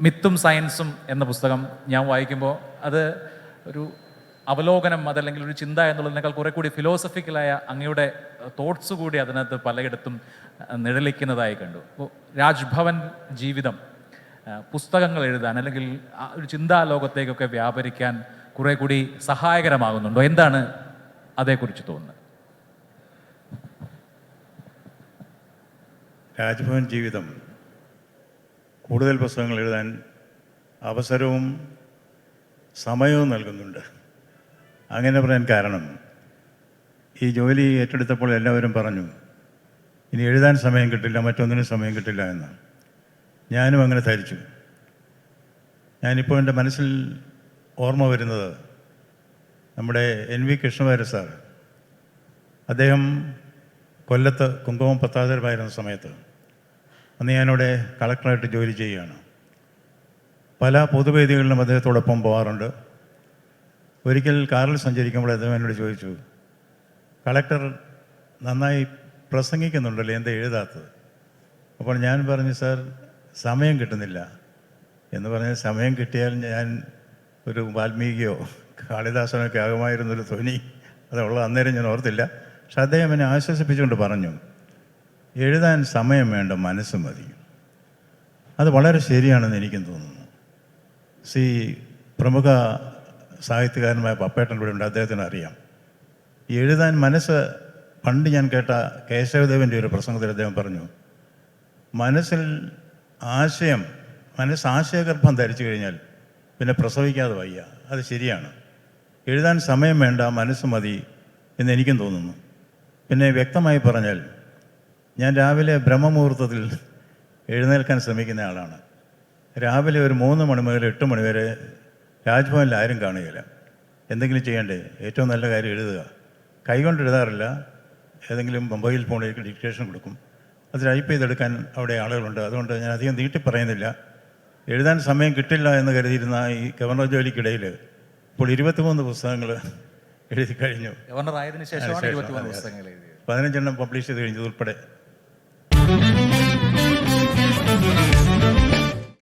മിത്തും സയൻസും എന്ന പുസ്തകം ഞാൻ വായിക്കുമ്പോൾ അത് ഒരു അവലോകനം അതല്ലെങ്കിൽ ഒരു ചിന്ത എന്നുള്ളതിനേക്കാൾ കുറെ കൂടി ഫിലോസഫിക്കലായ അങ്ങയുടെ തോട്ട്സ് കൂടി അതിനകത്ത് പലയിടത്തും നിഴലിക്കുന്നതായി കണ്ടു. അപ്പോൾ രാജ്ഭവൻ ജീവിതം പുസ്തകങ്ങൾ എഴുതാൻ അല്ലെങ്കിൽ ആ ഒരു ചിന്താലോകത്തേക്കൊക്കെ വ്യാപരിക്കാൻ കുറെ കൂടി സഹായകരമാകുന്നുണ്ടോ? എന്താണ് അതേക്കുറിച്ച് തോന്നുന്നത്? രാജ്ഭവൻ ജീവിതം കൂടുതൽ പുസ്തകങ്ങൾ എഴുതാൻ അവസരവും സമയവും നൽകുന്നുണ്ട്. അങ്ങനെ പറയാൻ കാരണം, ഈ ജോലി ഏറ്റെടുത്തപ്പോൾ എല്ലാവരും പറഞ്ഞു ഇനി എഴുതാൻ സമയം കിട്ടില്ല, മറ്റൊന്നിനും സമയം കിട്ടില്ല എന്ന്. ഞാനും അങ്ങനെ ധരിച്ചു. ഞാനിപ്പോൾ എൻ്റെ മനസ്സിൽ ഓർമ്മ വരുന്നത് നമ്മുടെ NV കൃഷ്ണവാര്യർ സാർ, അദ്ദേഹം കൊല്ലത്ത് കുങ്കുമം പത്താതരമായിരുന്ന സമയത്ത് അന്ന് ഞാനിവിടെ കളക്ടറായിട്ട് ജോലി ചെയ്യുകയാണ്. പല പൊതുവേദികളിലും അദ്ദേഹത്തോടൊപ്പം പോകാറുണ്ട്. ഒരിക്കൽ കാറിൽ സഞ്ചരിക്കുമ്പോൾ അദ്ദേഹം എന്നോട് ചോദിച്ചു, കളക്ടർ നന്നായി പ്രസംഗിക്കുന്നുണ്ടല്ലോ, എന്താ എഴുതാത്തത്? അപ്പോൾ ഞാൻ പറഞ്ഞു, സാർ സമയം കിട്ടുന്നില്ല എന്ന് പറഞ്ഞ്, സമയം കിട്ടിയാൽ ഞാൻ ഒരു വാൽമീകിയോ കാളിദാസനോ ഒക്കെ ആകുമായിരുന്നൊരു ധ്വനി അതുള്ള അന്നേരം ഞാൻ ഓർത്തില്ല. പക്ഷെ അദ്ദേഹം എന്നെ ആശ്വസിപ്പിച്ചുകൊണ്ട് പറഞ്ഞു, എഴുതാൻ സമയം വേണ്ട, മനസ്സ് മതി. അത് വളരെ ശരിയാണെന്ന് എനിക്കും തോന്നുന്നു. പ്രമുഖ സാഹിത്യകാരനായ പപ്പേട്ടൻ ഇവിടെ ഉണ്ട്, അദ്ദേഹത്തിന് അറിയാം. എഴുതാൻ മനസ്സ്, പണ്ട് ഞാൻ കേട്ട കേശവദേവൻ്റെ ഒരു പ്രസംഗത്തിൽ അദ്ദേഹം പറഞ്ഞു, മനസ്സിൽ ആശയഗർഭം ധരിച്ചു കഴിഞ്ഞാൽ പിന്നെ പ്രസവിക്കാതെ വയ്യ. അത് ശരിയാണ്. എഴുതാൻ സമയം വേണ്ട, മനസ്സ് മതി എന്ന് എനിക്കും തോന്നുന്നു. പിന്നെ വ്യക്തമായി പറഞ്ഞാൽ, ഞാൻ രാവിലെ ബ്രഹ്മമുഹൂർത്തത്തിൽ എഴുന്നേൽക്കാൻ ശ്രമിക്കുന്ന ആളാണ്. രാവിലെ ഒരു 3 മണി മുതൽ 8 മണി വരെ രാജ്ഭവനിൽ ആരും കാണുകയില്ല. എന്തെങ്കിലും ചെയ്യണ്ടേ? ഏറ്റവും നല്ല കാര്യം എഴുതുക. കൈകൊണ്ട് എഴുതാറില്ല, ഏതെങ്കിലും മൊബൈൽ ഫോണിലേക്ക് ഡിക്റ്റേഷൻ കൊടുക്കും. അത് ടൈപ്പ് ചെയ്തെടുക്കാൻ അവിടെ ആളുകളുണ്ട്. അതുകൊണ്ട് ഞാൻ അധികം നീട്ടി പറയുന്നില്ല. എഴുതാൻ സമയം കിട്ടില്ല എന്ന് കരുതിയിരുന്ന ഈ ഗവർണർ ജോലിക്കിടയിൽ ഇപ്പോൾ 23 പുസ്തകങ്ങൾ എഴുതി കഴിഞ്ഞു. ഗവർണർ ആയതിനു ശേഷമാണ് 23 പുസ്തകങ്ങൾ എഴുതിയത്. 15 പബ്ലിഷ് ചെയ്ത് കഴിഞ്ഞത് ഉൾപ്പെടെ.